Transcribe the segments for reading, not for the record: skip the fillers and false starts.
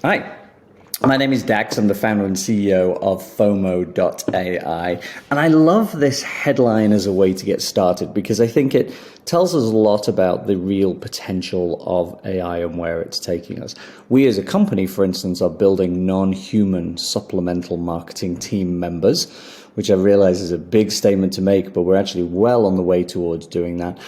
Hi, my name is Dax. I'm the founder and CEO of FOMO.ai. And I love this headline as a way to get started because I think it tells us a lot about the real potential of AI and where it's taking us. We as a company, for instance, are building non-human supplemental marketing team members, which I realize is a big statement to make, but we're actually well on the way towards doing that.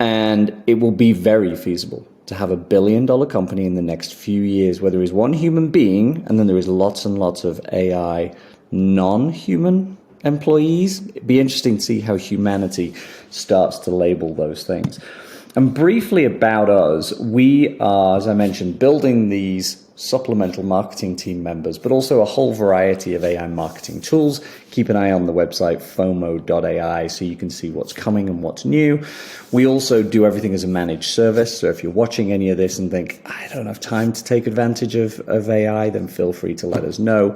And it will be very feasible to have $1 billion company in the next few years where there is one human being and then there is lots and lots of AI non-human employees. It'd be interesting to see how humanity starts to label those things. And briefly about us, we are, as I mentioned, building these supplemental marketing team members, but also a whole variety of AI marketing tools. Keep an eye on the website FOMO.ai so you can see what's coming and what's new. We also do everything as a managed service. So if you're watching any of this and think, I don't have time to take advantage of AI, then feel free to let us know.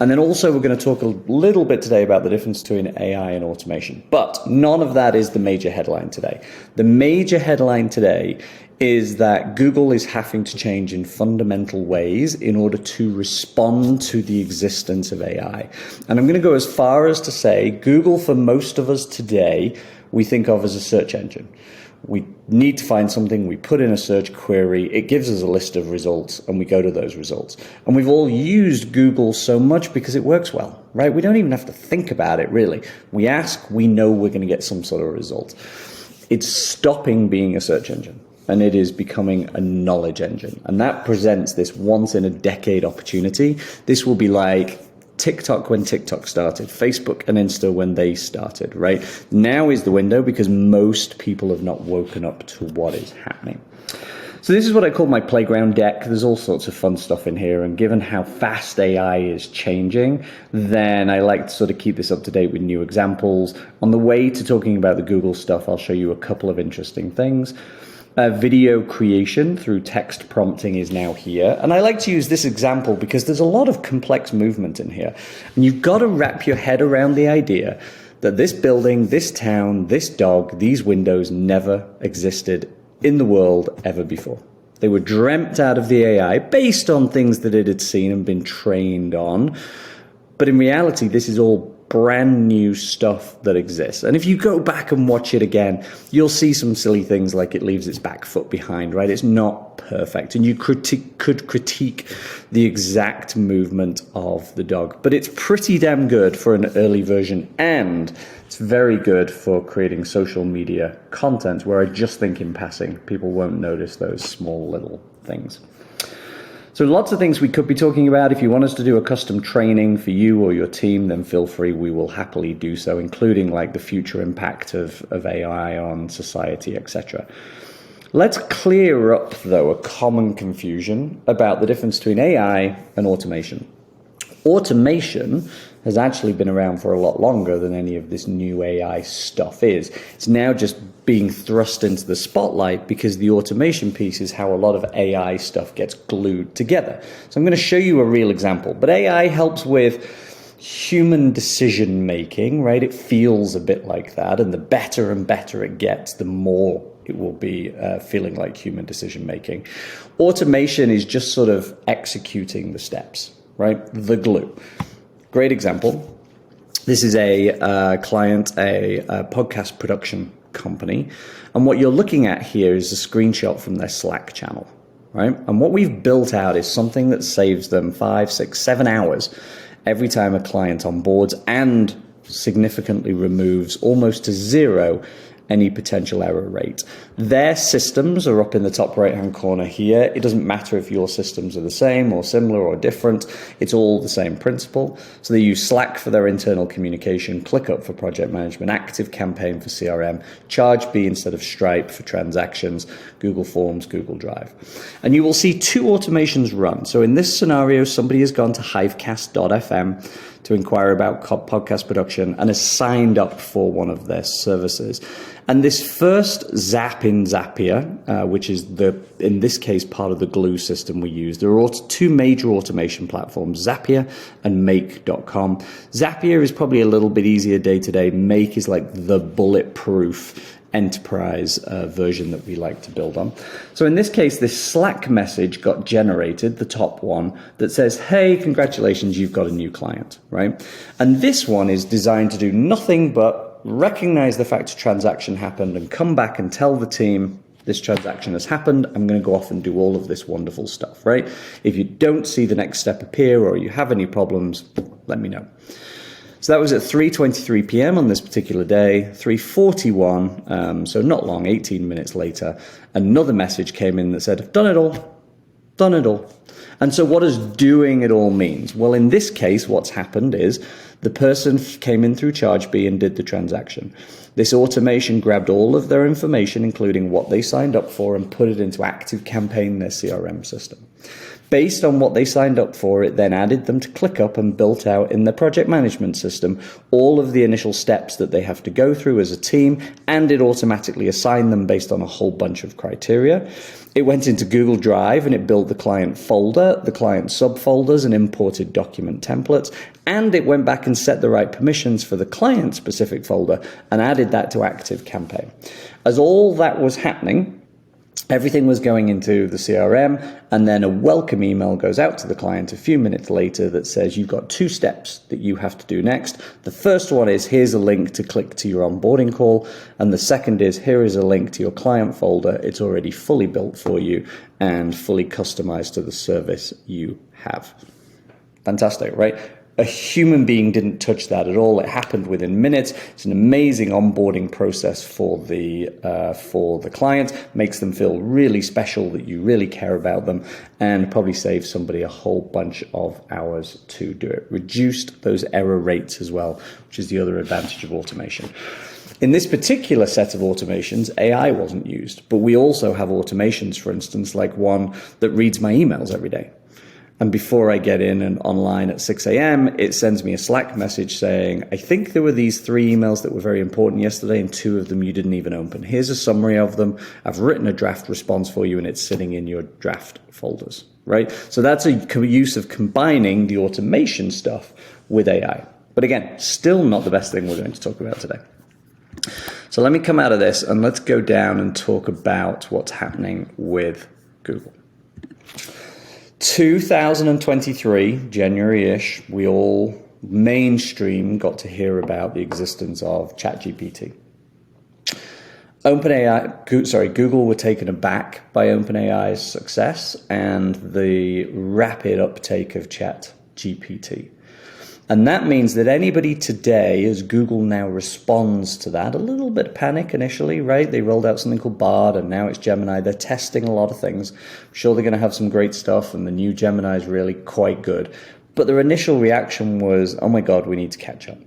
And then also we're going to talk a little bit today about the difference between AI and automation. But none of that is the major headline today. The major headline today is that Google is having to change in fundamental ways in order to respond to the existence of AI. And I'm going to go as far as to say Google, for most of us today, we think of as a search engine. We need to find something, we put in a search query, it gives us a list of results, and we go to those results. And we've all used Google so much because it works well, right? We don't even have to think about it, really. We ask, we know we're going to get some sort of result. It's stopping being a search engine, and it is becoming a knowledge engine. And that presents this once-in-a-decade opportunity. This will be like TikTok when TikTok started, Facebook and Insta when they started, right? Now is the window because most people have not woken up to what is happening. So this is what I call my playground deck. There's all sorts of fun stuff in here. And given how fast AI is changing, then I like to sort of keep this up to date with new examples. On the way to talking about the Google stuff, I'll show you a couple of interesting things. Video creation through text prompting is now here. And I like to use this example because there's a lot of complex movement in here. And you've got to wrap your head around the idea that this building, this town, this dog, these windows never existed in the world ever before. They were dreamt out of the AI based on things that it had seen and been trained on. But in reality, this is all brand new stuff that exists. And if you go back and watch it again, you'll see some silly things like it leaves its back foot behind, right? It's not perfect. And you could critique the exact movement of the dog. But it's pretty damn good for an early version. And it's very good for creating social media content where I just think in passing, people won't notice those small little things. So lots of things we could be talking about. If you want us to do a custom training for you or your team, then feel free. We will happily do so, including like the future impact of AI on society, etc. Let's clear up, though, a common confusion about the difference between AI and automation. Automation has actually been around for a lot longer than any of this new AI stuff is. It's now just being thrust into the spotlight because the automation piece is how a lot of AI stuff gets glued together. So I'm going to show you a real example. But AI helps with human decision making, right? It feels a bit like that. And the better and better it gets, the more it will be feeling like human decision making. Automation is just sort of executing the steps, right? The glue. Great example. This is a client, a podcast production company. And what you're looking at here is a screenshot from their Slack channel, right? And what we've built out is something that saves them 5, 6, 7 hours every time a client onboards and significantly removes almost to zero any potential error rate. Their systems are up in the top right-hand corner here. It doesn't matter if your systems are the same or similar or different. It's all the same principle. So they use Slack for their internal communication, ClickUp for project management, ActiveCampaign for CRM, ChargeBee instead of Stripe for transactions, Google Forms, Google Drive. And you will see 2 automations run. So in this scenario, somebody has gone to hivecast.fm to inquire about podcast production and has signed up for one of their services. And this first Zap in Zapier, which is in this case, part of the glue system we use, there are 2 major automation platforms, Zapier and Make.com. Zapier is probably a little bit easier day to day. Make is like the bulletproof enterprise version that we like to build on. So in this case, this Slack message got generated, the top one, that says, hey, congratulations, you've got a new client, right? And this one is designed to do nothing but recognize the fact a transaction happened and come back and tell the team, this transaction has happened, I'm going to go off and do all of this wonderful stuff, right? If you don't see the next step appear or you have any problems, let me know. So that was at 3:23 p.m. on this particular day, 3:41, so not long, 18 minutes later, another message came in that said, I've done it all. And so what does doing it all means? Well, in this case, what's happened is the person came in through Chargebee and did the transaction. This automation grabbed all of their information, including what they signed up for, and put it into ActiveCampaign, their CRM system. Based on what they signed up for, it then added them to ClickUp and built out in their project management system all of the initial steps that they have to go through as a team, and it automatically assigned them based on a whole bunch of criteria. It went into Google Drive and it built the client folder, the client subfolders, and imported document templates. And it went back and set the right permissions for the client-specific folder and added that to ActiveCampaign. As all that was happening, everything was going into the CRM, and then a welcome email goes out to the client a few minutes later that says you've got 2 steps that you have to do next. The first one is here's a link to click to your onboarding call, and the second is here is a link to your client folder. It's already fully built for you and fully customized to the service you have. Fantastic, right? A human being didn't touch that at all. It happened within minutes. It's an amazing onboarding process for the client. Makes them feel really special, that you really care about them, and probably saves somebody a whole bunch of hours to do it. Reduced those error rates as well, which is the other advantage of automation. In this particular set of automations, AI wasn't used, but we also have automations, for instance, like one that reads my emails every day. And before I get in and online at 6 a.m., it sends me a Slack message saying, I think there were these 3 emails that were very important yesterday, and 2 of them you didn't even open. Here's a summary of them. I've written a draft response for you, and it's sitting in your draft folders, right? So that's a use of combining the automation stuff with AI. But again, still not the best thing we're going to talk about today. So let me come out of this and let's go down and talk about what's happening with Google. 2023, January-ish, we all mainstream got to hear about the existence of ChatGPT. Google were taken aback by OpenAI's success and the rapid uptake of ChatGPT. And that means that anybody today, as Google now responds to that, a little bit panic initially, right? They rolled out something called Bard, and now it's Gemini. They're testing a lot of things. I'm sure they're going to have some great stuff, and the new Gemini is really quite good. But their initial reaction was, oh my God, we need to catch up.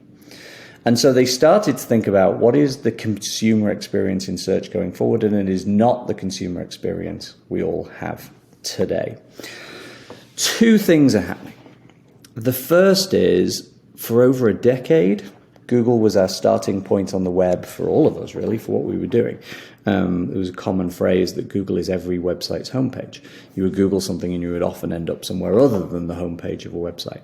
And so they started to think about what is the consumer experience in search going forward, and it is not the consumer experience we all have today. 2 things are happening. The first is, for over a decade, Google was our starting point on the web for all of us, really, for what we were doing. It was a common phrase that Google is every website's homepage. You would Google something and you would often end up somewhere other than the homepage of a website.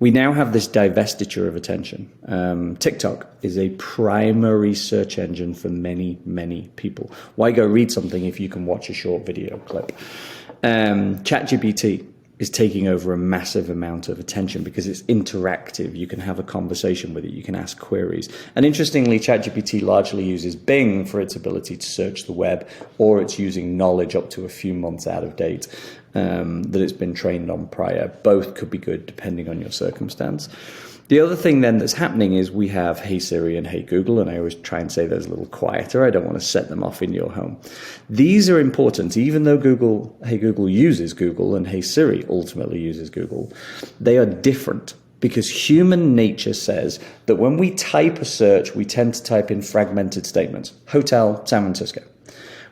We now have this divestiture of attention. TikTok is a primary search engine for many, many people. Why go read something if you can watch a short video clip? ChatGPT is taking over a massive amount of attention because it's interactive. You can have a conversation with it. You can ask queries. And interestingly, ChatGPT largely uses Bing for its ability to search the web, or it's using knowledge up to a few months out of date that it's been trained on prior. Both could be good depending on your circumstance. The other thing then that's happening is we have Hey Siri and Hey Google, and I always try and say those a little quieter. I don't want to set them off in your home. These are important, even though Hey Google uses Google and Hey Siri ultimately uses Google. They are different because human nature says that when we type a search, we tend to type in fragmented statements. Hotel, San Francisco.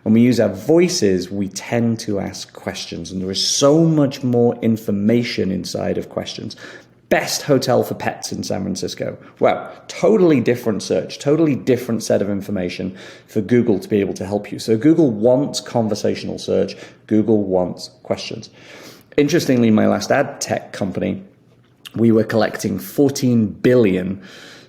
When we use our voices, we tend to ask questions, and there is so much more information inside of questions. Best hotel for pets in San Francisco. Wow, totally different search, totally different set of information for Google to be able to help you. So Google wants conversational search. Google wants questions. Interestingly, my last ad tech company, we were collecting 14 billion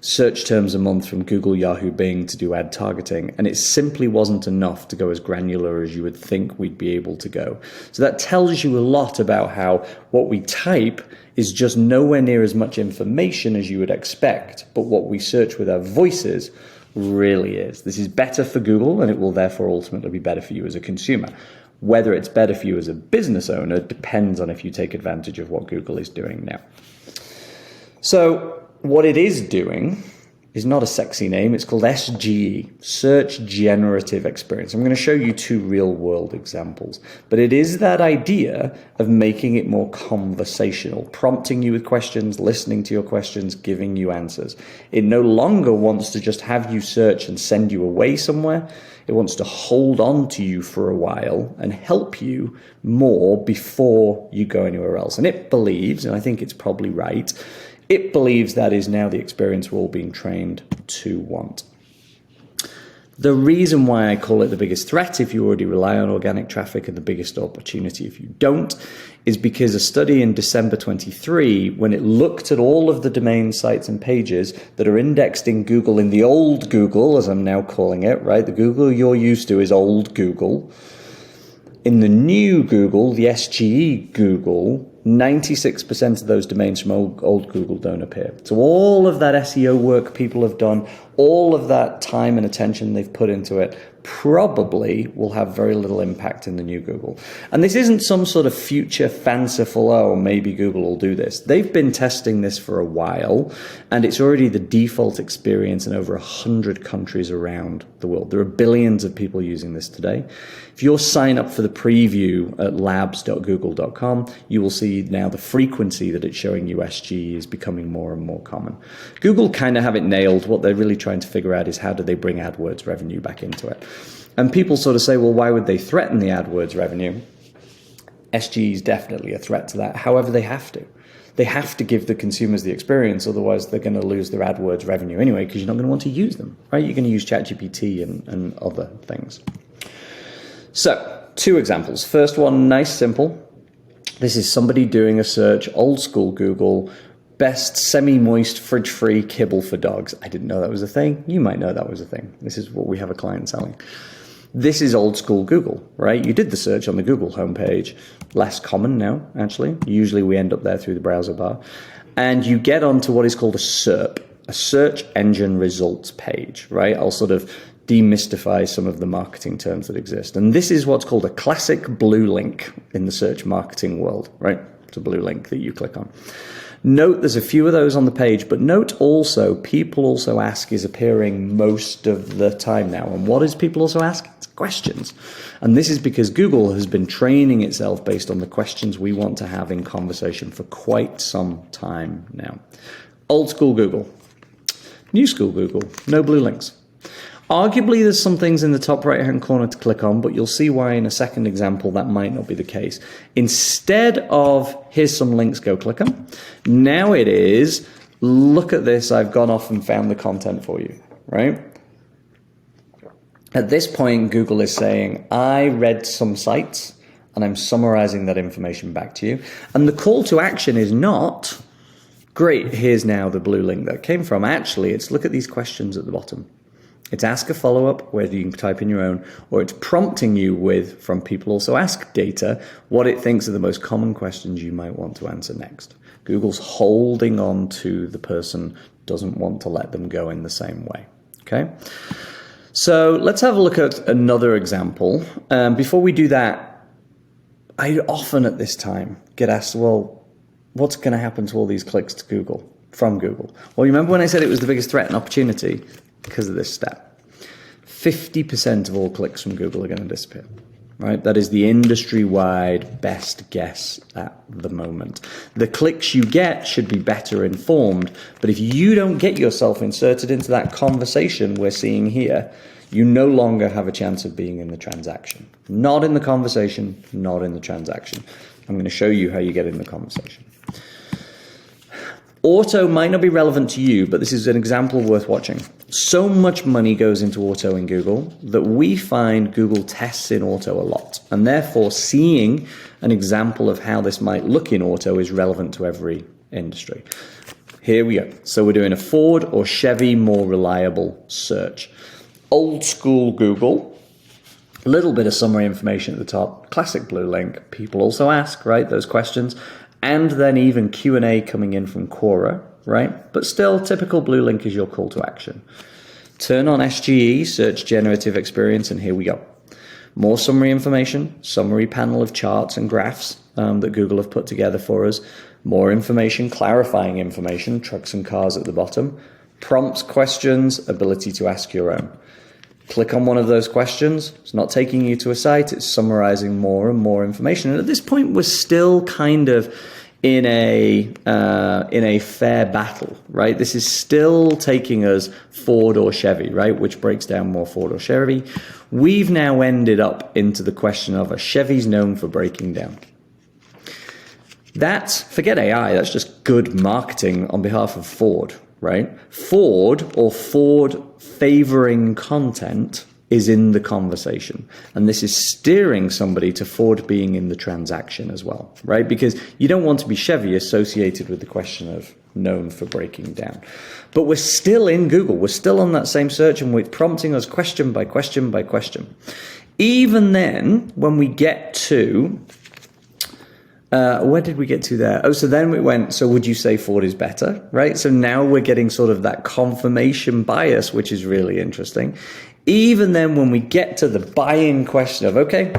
search terms a month from Google, Yahoo, Bing to do ad targeting. And it simply wasn't enough to go as granular as you would think we'd be able to go. So that tells you a lot about how what we type is just nowhere near as much information as you would expect. But what we search with our voices really is. This is better for Google, and it will therefore ultimately be better for you as a consumer. Whether it's better for you as a business owner depends on if you take advantage of what Google is doing now. So what it is doing is not a sexy name. It's called SGE, Search Generative Experience. I'm going to show you two real-world examples. But it is that idea of making it more conversational, prompting you with questions, listening to your questions, giving you answers. It no longer wants to just have you search and send you away somewhere. It wants to hold on to you for a while and help you more before you go anywhere else. And it believes, and I think it's probably right, it believes that is now the experience we're all being trained to want. The reason why I call it the biggest threat if you already rely on organic traffic and the biggest opportunity if you don't is because a study in December 23, when it looked at all of the domain sites and pages that are indexed in Google, in the old Google, as I'm now calling it, right? The Google you're used to is old Google. In the new Google, the SGE Google, 96% of those domains from old Google don't appear. So all of that SEO work people have done, all of that time and attention they've put into it, probably will have very little impact in the new Google. And this isn't some sort of future fanciful, oh, maybe Google will do this. They've been testing this for a while, and it's already the default experience in over 100 countries around the world. There are billions of people using this today. If you'll sign up for the preview at labs.google.com, you will see now the frequency that it's showing you SGE is becoming more and more common. Google kind of have it nailed. What they're really trying to figure out is how do they bring AdWords revenue back into it. And people sort of say, well, why would they threaten the AdWords revenue? SGE is definitely a threat to that. However, they have to. They have to give the consumers the experience, otherwise they're going to lose their AdWords revenue anyway, because you're not going to want to use them, right? You're going to use ChatGPT and other things. So, two examples. First one, nice, simple. This is somebody doing a search, old school Google, best semi-moist, fridge-free kibble for dogs. I didn't know that was a thing. You might know that was a thing. This is what we have a client selling. This is old school Google, right? You did the search on the Google homepage. Less common now, actually. Usually we end up there through the browser bar. And you get onto what is called a SERP, a search engine results page, right? I'll sort of demystify some of the marketing terms that exist. And this is what's called a classic blue link in the search marketing world, right? It's a blue link that you click on. Note there's a few of those on the page, but note also people also ask is appearing most of the time now. And what does people also ask? It's questions. And this is because Google has been training itself based on the questions we want to have in conversation for quite some time now. Old school Google, new school Google, no blue links. Arguably, there's some things in the top right-hand corner to click on, but you'll see why in a second example that might not be the case. Instead of, here's some links, go click them, now it is, look at this, I've gone off and found the content for you, right? At this point, Google is saying, I read some sites, and I'm summarizing that information back to you. And the call to action is not, great, here's now the blue link that came from. Actually, it's look at these questions at the bottom. It's ask a follow-up, whether you can type in your own, or it's prompting you with, from people also ask data, what it thinks are the most common questions you might want to answer next. Google's holding on to the person, doesn't want to let them go in the same way, okay? So let's have a look at another example. Before we do that, I often at this time get asked, well, what's going to happen to all these clicks to Google, from Google? Well, you remember when I said it was the biggest threat and opportunity? Because of this stat. 50% of all clicks from Google are going to disappear, right? That is the industry-wide best guess at the moment. The clicks you get should be better informed, but if you don't get yourself inserted into that conversation we're seeing here, you no longer have a chance of being in the transaction. Not in the conversation, not in the transaction. I'm going to show you how you get in the conversation. Auto might not be relevant to you, but this is an example worth watching. So much money goes into auto in Google that we find Google tests in auto a lot. And therefore, seeing an example of how this might look in auto is relevant to every industry. Here we go. So we're doing a Ford or Chevy more reliable search. Old school Google, a little bit of summary information at the top, classic blue link. People also ask, right, those questions. And then even Q&A coming in from Quora, right? But still, typical blue link is your call to action. Turn on SGE, Search Generative Experience, and here we go. More summary information, summary panel of charts and graphs that Google have put together for us. More information, clarifying information, trucks and cars at the bottom. Prompts, questions, ability to ask your own. Click on one of those questions. It's not taking you to a site. It's summarizing more and more information. And at this point, we're still kind of in a fair battle, right? This is still taking us Ford or Chevy, right? Which breaks down more Ford or Chevy. We've now ended up into the question of a Chevy's known for breaking down. That's, forget AI, that's just good marketing on behalf of Ford, right? Ford or Ford favoring content is in the conversation. And this is steering somebody to Ford being in the transaction as well, right? Because you don't want to be Chevy associated with the question of known for breaking down. But we're still in Google. We're still on that same search and we're prompting us question by question by question. Even then, when we get to, where did we get to there? Oh, so then we went, so would you say Ford is better, right? So now we're getting sort of that confirmation bias, which is really interesting. Even then, when we get to the buy-in question of, okay,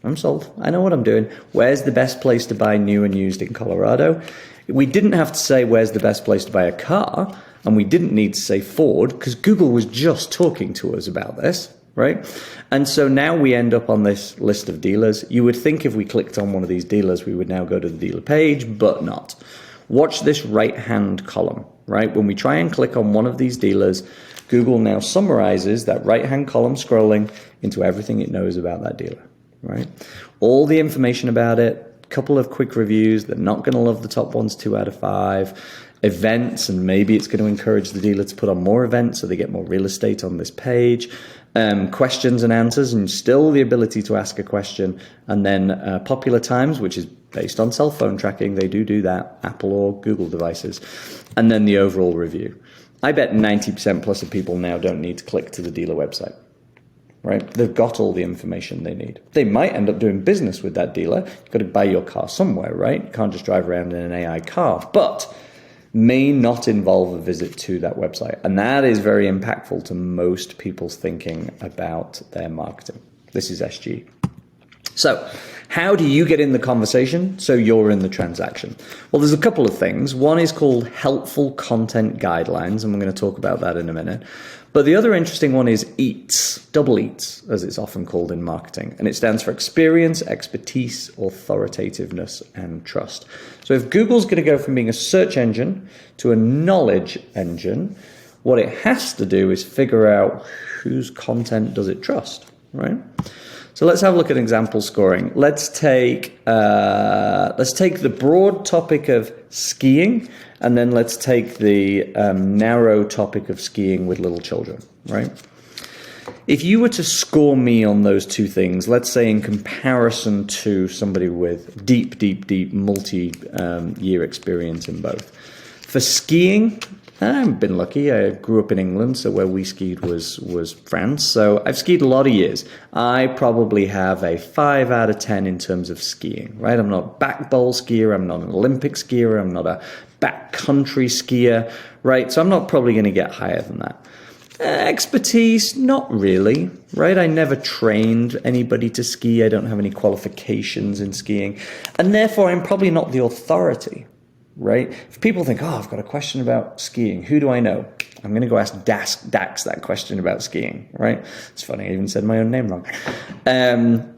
I'm sold. I know what I'm doing. Where's the best place to buy new and used in Colorado? We didn't have to say where's the best place to buy a car, and we didn't need to say Ford because Google was just talking to us about this, right? And so now we end up on this list of dealers. You would think if we clicked on one of these dealers, we would now go to the dealer page, but not. Watch this right-hand column, right? When we try and click on one of these dealers, Google now summarizes that right-hand column scrolling into everything it knows about that dealer, right? All the information about it, a couple of quick reviews. They're not going to love the top ones, 2 out of 5. Events, and maybe it's going to encourage the dealer to put on more events so they get more real estate on this page. Questions and answers, and still the ability to ask a question. And then popular times, which is based on cell phone tracking. They do that, Apple or Google devices. And then the overall review. I bet 90% plus of people now don't need to click to the dealer website, right? They've got all the information they need. They might end up doing business with that dealer. You've got to buy your car somewhere, right? You can't just drive around in an AI car, but may not involve a visit to that website. And that is very impactful to most people's thinking about their marketing. This is SG. So how do you get in the conversation so you're in the transaction? Well, there's a couple of things. One is called helpful content guidelines, and we're going to talk about that in a minute. But the other interesting one is EATS, double EATS, as it's often called in marketing. And it stands for experience, expertise, authoritativeness, and trust. So if Google's going to go from being a search engine to a knowledge engine, what it has to do is figure out whose content does it trust, right? So let's have a look at example scoring. Let's take the broad topic of skiing, and then let's take the narrow topic of skiing with little children, right? If you were to score me on those two things, let's say in comparison to somebody with deep multi-year experience in both. For skiing, I've been lucky. I grew up in England, so where we skied was France. So I've skied a lot of years. I probably have a 5 out of 10 in terms of skiing, right? I'm not a back bowl skier. I'm not an Olympic skier. I'm not a backcountry skier, right? So I'm not probably going to get higher than that. Expertise, not really, right? I never trained anybody to ski. I don't have any qualifications in skiing. And therefore, I'm probably not the authority, right? If people think, oh, I've got a question about skiing, who do I know? I'm going to go ask Dax that question about skiing, right? It's funny, I even said my own name wrong.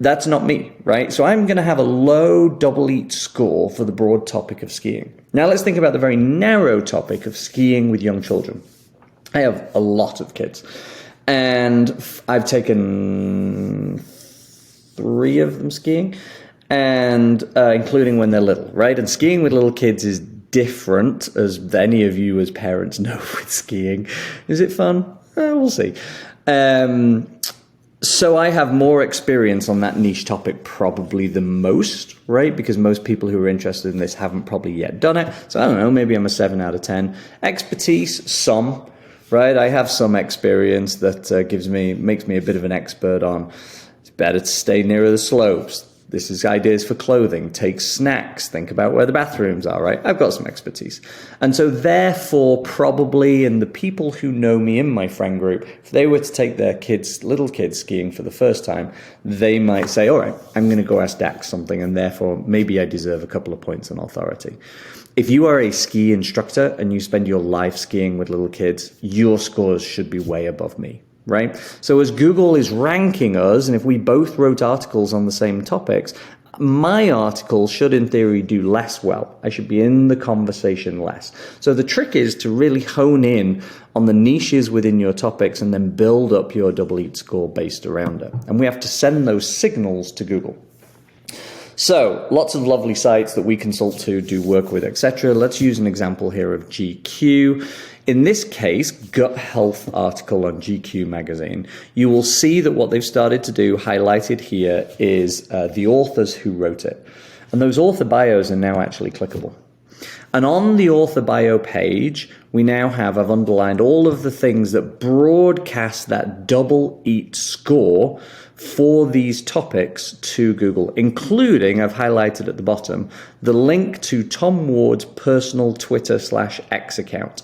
That's not me, right? So I'm going to have a low double EAT score for the broad topic of skiing. Now let's think about the very narrow topic of skiing with young children. I have a lot of kids, and I've taken 3 of them skiing, and including when they're little, right? And skiing with little kids is different, as any of you as parents know with skiing. Is it fun? We'll see. So I have more experience on that niche topic probably than most, right? Because most people who are interested in this haven't probably yet done it. So I don't know, maybe I'm a 7 out of 10. Expertise, some, right? I have some experience that makes me a bit of an expert on it's better to stay nearer the slopes. This is ideas for clothing. Take snacks. Think about where the bathrooms are, right? I've got some expertise. And so therefore, probably, and the people who know me in my friend group, if they were to take their little kids skiing for the first time, they might say, all right, I'm going to go ask Dax something, and therefore maybe I deserve a couple of points on authority. If you are a ski instructor and you spend your life skiing with little kids, your scores should be way above me. Right? So as Google is ranking us, and if we both wrote articles on the same topics, my article should in theory do less well. I should be in the conversation less. So the trick is to really hone in on the niches within your topics and then build up your double EAT score based around it. And we have to send those signals to Google. So lots of lovely sites that we consult to, do work with, etc. Let's use an example here of GQ. In this case, gut health article on GQ magazine. You will see that what they've started to do, highlighted here, is the authors who wrote it. And those author bios are now actually clickable. And on the author bio page, we now have, I've underlined all of the things that broadcast that double EAT score for these topics to Google, including, I've highlighted at the bottom, the link to Tom Ward's personal Twitter/X account.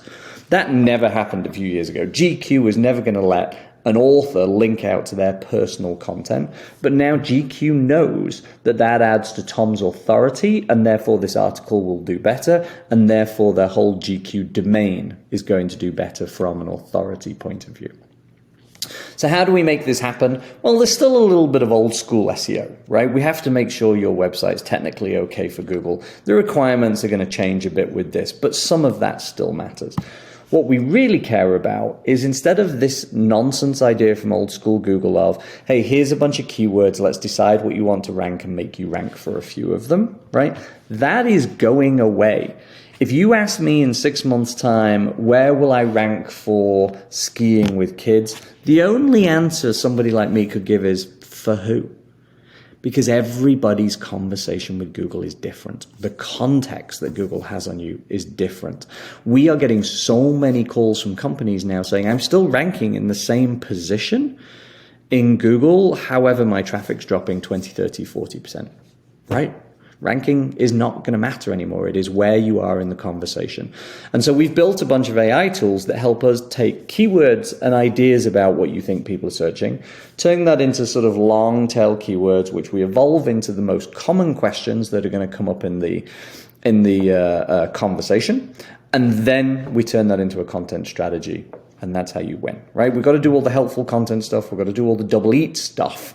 That never happened a few years ago. GQ was never going to let an author link out to their personal content, but now GQ knows that that adds to Tom's authority, and therefore this article will do better, and therefore their whole GQ domain is going to do better from an authority point of view. So how do we make this happen? Well, there's still a little bit of old school SEO, right? We have to make sure your website's technically okay for Google. The requirements are going to change a bit with this, but some of that still matters. What we really care about is, instead of this nonsense idea from old school Google of, hey, here's a bunch of keywords, let's decide what you want to rank and make you rank for a few of them, right? That is going away. If you ask me in 6 months' time, where will I rank for skiing with kids? The only answer somebody like me could give is, for who? Because everybody's conversation with Google is different. The context that Google has on you is different. We are getting so many calls from companies now saying, I'm still ranking in the same position in Google, however, my traffic's dropping 20, 30, 40%, right? Ranking is not going to matter anymore. It is where you are in the conversation. And so we've built a bunch of AI tools that help us take keywords and ideas about what you think people are searching, turn that into sort of long tail keywords, which we evolve into the most common questions that are going to come up in the conversation. And then we turn that into a content strategy. And that's how you win, right? We've got to do all the helpful content stuff. We've got to do all the double EAT stuff.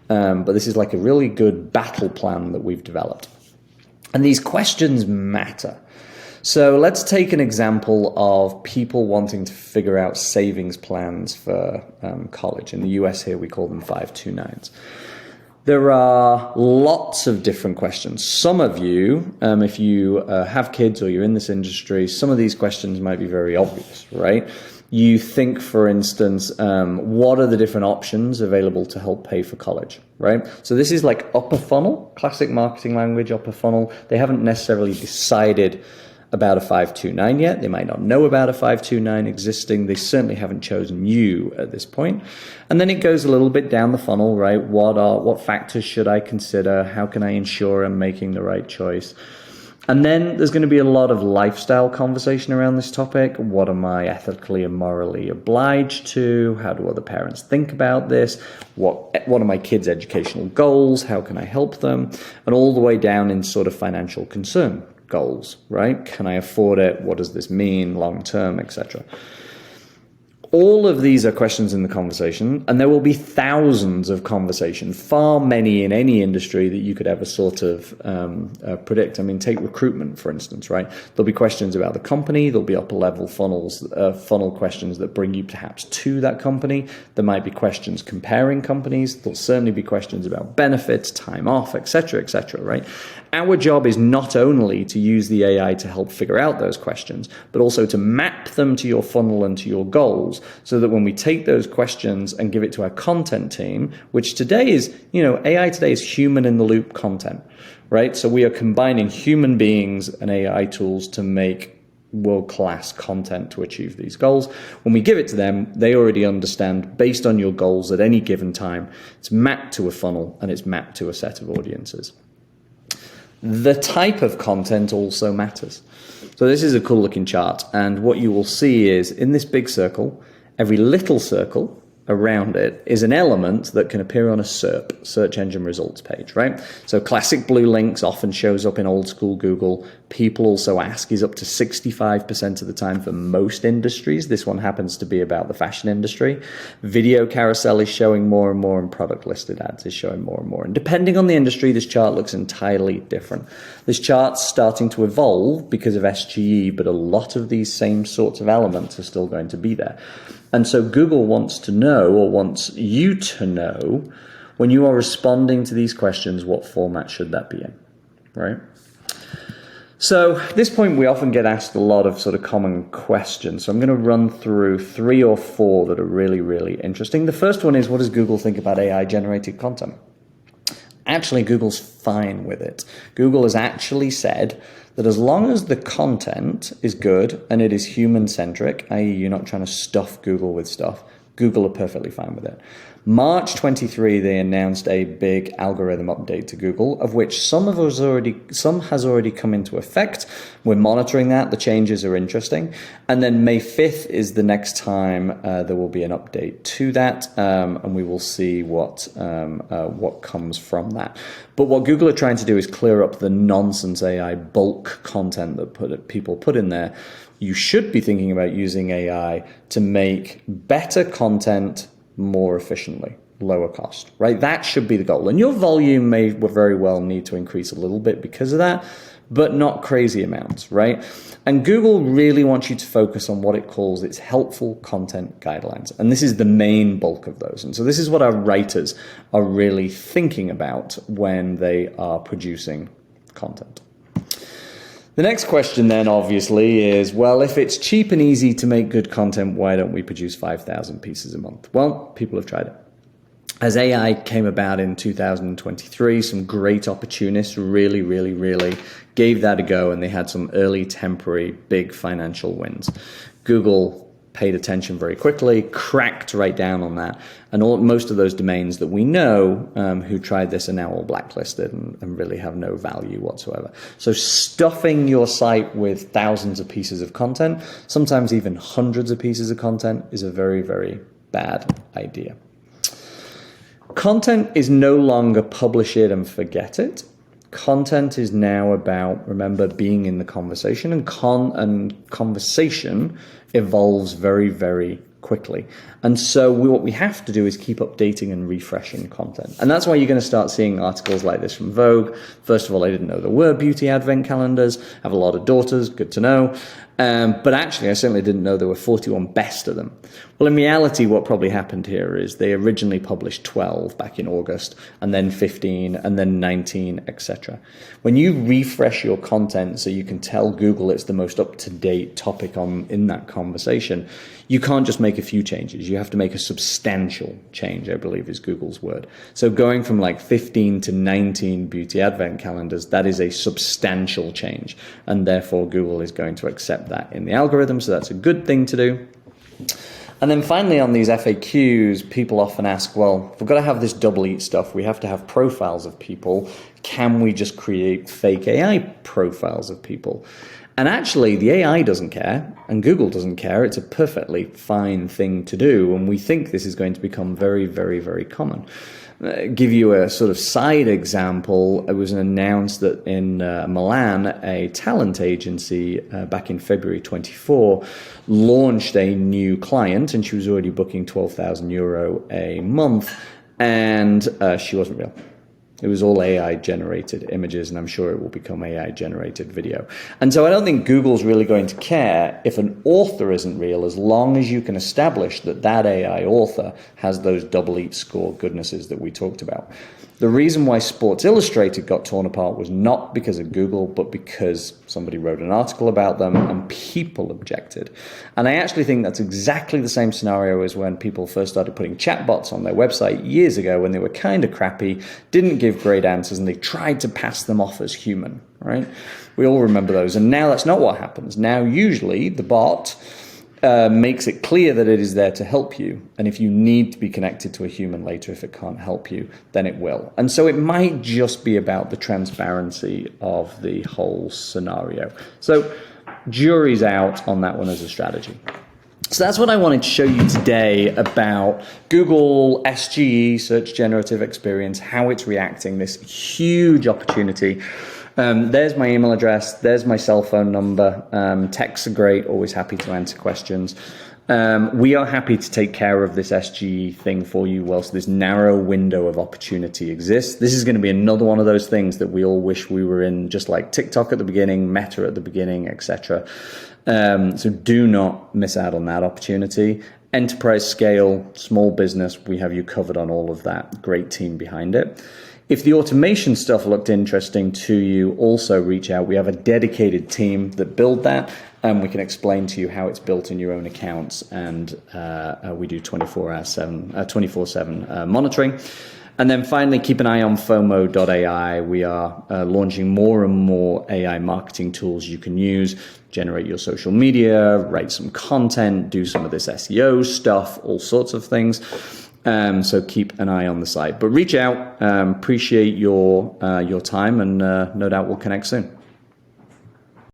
But this is like a really good battle plan that we've developed. And these questions matter. So let's take an example of people wanting to figure out savings plans for college. In the US here, we call them 529s. There are lots of different questions. Some of you, if you have kids or you're in this industry, some of these questions might be very obvious, right? You think, for instance, what are the different options available to help pay for college, right? So this is like upper funnel, classic marketing language, upper funnel. They haven't necessarily decided about a 529 yet. They might not know about a 529 existing. They certainly haven't chosen you at this point. And then it goes a little bit down the funnel, right? What factors should I consider? How can I ensure I'm making the right choice? And then there's going to be a lot of lifestyle conversation around this topic. What am I ethically and morally obliged to? How do other parents think about this? What are my kids' educational goals? How can I help them? And all the way down in sort of financial concern goals, right? Can I afford it? What does this mean long term, etc.? All of these are questions in the conversation, and there will be thousands of conversations, far many in any industry that you could ever sort of predict. I mean, take recruitment, for instance, right? There'll be questions about the company. There'll be upper level funnel questions that bring you perhaps to that company. There might be questions comparing companies. There'll certainly be questions about benefits, time off, etc., right? Our job is not only to use the AI to help figure out those questions, but also to map them to your funnel and to your goals goals, so that when we take those questions and give it to our content team, which today is, AI today is human in the loop content, right? So we are combining human beings and AI tools to make world-class content to achieve these goals. When we give it to them, they already understand, based on your goals at any given time, it's mapped to a funnel and it's mapped to a set of audiences. The type of content also matters. So this is a cool looking chart, and what you will see is in this big circle, every little circle around it is an element that can appear on a SERP, search engine results page, right? So classic blue links often shows up in old school Google. People also ask is up to 65% of the time for most industries. This one happens to be about the fashion industry. Video carousel is showing more and more, and product listed ads is showing more and more. And depending on the industry, this chart looks entirely different. This chart's starting to evolve because of SGE, but a lot of these same sorts of elements are still going to be there. And so Google wants to know, or wants you to know, when you are responding to these questions, what format should that be in, right? So at this point, we often get asked a lot of sort of common questions. So I'm going to run through 3 or 4 that are really, really interesting. The first one is, what does Google think about AI-generated content? Actually, Google's fine with it. Google has actually said that as long as the content is good and it is human-centric, i.e. you're not trying to stuff Google with stuff, Google are perfectly fine with it. March 23, they announced a big algorithm update to Google, of which some has already come into effect. We're monitoring that. The changes are interesting. And then May 5th is the next time there will be an update to that, and we will see what comes from that. But what Google are trying to do is clear up the nonsense AI bulk content that people put in there. You should be thinking about using AI to make better content more efficiently, lower cost, right? That should be the goal. And your volume may very well need to increase a little bit because of that, but not crazy amounts, right? And Google really wants you to focus on what it calls its helpful content guidelines. And this is the main bulk of those. And so this is what our writers are really thinking about when they are producing content. The next question then, obviously, is, well, if it's cheap and easy to make good content, why don't we produce 5,000 pieces a month? Well, people have tried it. As AI came about in 2023, some great opportunists really, really, really gave that a go, and they had some early temporary big financial wins. Google paid attention very quickly, cracked right down on that, and most of those domains that we know who tried this are now all blacklisted and really have no value whatsoever. So stuffing your site with thousands of pieces of content, sometimes even hundreds of pieces of content, is a very, very bad idea. Content is no longer publish it and forget it. Content is now about, remember, being in the conversation, and conversation evolves very, very quickly. And so what we have to do is keep updating and refreshing content. And that's why you're going to start seeing articles like this from Vogue. First of all, I didn't know there were beauty advent calendars. I have a lot of daughters, good to know. But actually, I certainly didn't know there were 41 best of them. Well, in reality, what probably happened here is they originally published 12 back in August, and then 15, and then 19, etc. When you refresh your content so you can tell Google it's the most up-to-date topic in that conversation, you can't just make a few changes. You have to make a substantial change, I believe is Google's word. So going from like 15 to 19 beauty advent calendars, that is a substantial change. And therefore, Google is going to accept that in the algorithm. So that's a good thing to do. And then finally, on these FAQs, people often ask, well, if we've got to have this double eat stuff, we have to have profiles of people. Can we just create fake AI profiles of people? And actually, the AI doesn't care, and Google doesn't care. It's a perfectly fine thing to do, and we think this is going to become very, very, very common. Give you a sort of side example. It was announced that in Milan, a talent agency back in February 24 launched a new client, and she was already booking €12,000 a month, and she wasn't real. It was all AI-generated images, and I'm sure it will become AI-generated video. And so I don't think Google's really going to care if an author isn't real, as long as you can establish that that AI author has those double eat score goodnesses that we talked about. The reason why Sports Illustrated got torn apart was not because of Google, but because somebody wrote an article about them and people objected. And I actually think that's exactly the same scenario as when people first started putting chatbots on their website years ago, when they were kind of crappy, didn't give great answers, and they tried to pass them off as human, right? We all remember those. And now that's not what happens. Now, usually the bot makes it clear that it is there to help you. And if you need to be connected to a human later, if it can't help you, then it will. And so it might just be about the transparency of the whole scenario. So jury's out on that one as a strategy. So that's what I wanted to show you today about Google SGE, Search Generative Experience, how it's reacting, this huge opportunity. There's my email address. There's my cell phone number. Texts are great. Always happy to answer questions. We are happy to take care of this SGE thing for you whilst this narrow window of opportunity exists. This is going to be another one of those things that we all wish we were in, just like TikTok at the beginning, Meta at the beginning, etc. So do not miss out on that opportunity. Enterprise scale, small business, we have you covered on all of that. Great team behind it. If the automation stuff looked interesting to you, also reach out. We have a dedicated team that build that, and we can explain to you how it's built in your own accounts. And we do 24/7 monitoring. And then finally, keep an eye on FOMO.ai. We are launching more and more AI marketing tools you can use. Generate your social media, write some content, do some of this SEO stuff, all sorts of things. So keep an eye on the site. But reach out. Appreciate your time, and no doubt we'll connect soon.